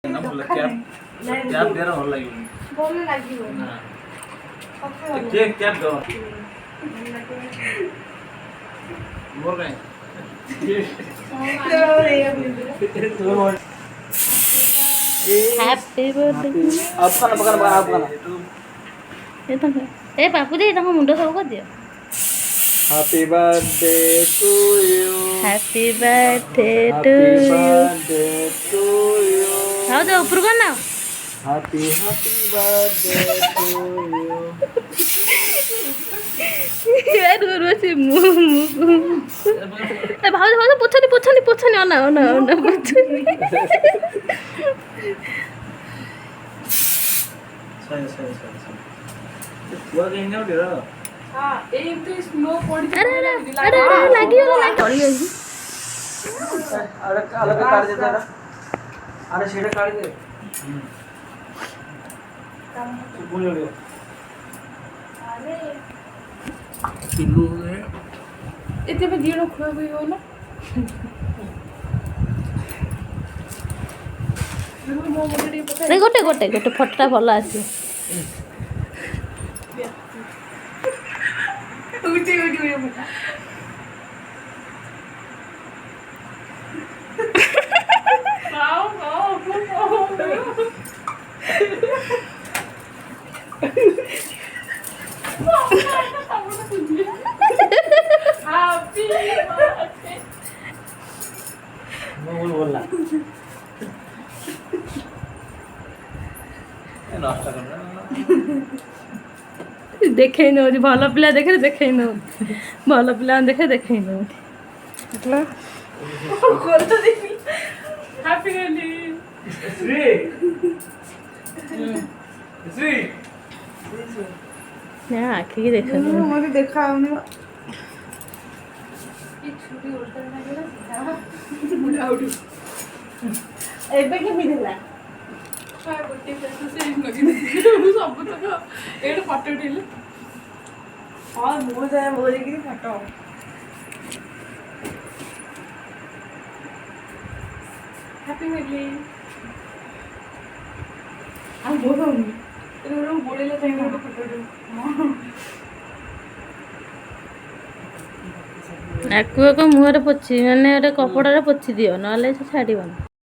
ना बोला क्या क्या दे रहा हो लगी बोलने लगी हो ना क्या क्या दो बोल रहे हैं हैप्पी बर्थडे आपका ना पकड़ आपका ना ये तो ए बापू दे तको मुंडो सब कर दियो happy birthday to you happy birthday to happy you birthday to you आओ तो ऊपर को ना हैप्पी बर्थडे टू यू यार रोसी मु ए भाऊ पोछनी ओना पोछनी सही वो कहेंगे उधर हां एक तो स्नो पड़ी अरे लागी चली गई अलग अलग काट देता ना अरे सीधा काट दे बोल लो अरे किलो है इतने में दिनो खुआ हुई हो ना रे गोटे फटटा भल आसी उठी बोलला नष्ट करना देखे न भल पिला देखे देखे न भल पिला देखे देखे न हैप्पी बर्थडे श्री ना आखि की देख मुझे देखा हमने ये छुरी उल्टा ना सीधा मुड़ा उठी एबे के मिलला हां बर्थडे फेस से लगी सब तक एड फोटो उठेले हां मो जाय बोले कि फोटो हैप्पी बर्थडे आ बोलूंगी रो बोलेला चाहिए फोटो हां आकु एक मुहर पोछि माने गोटे कपड़ा पोछि दियो नले से छाड़ीबन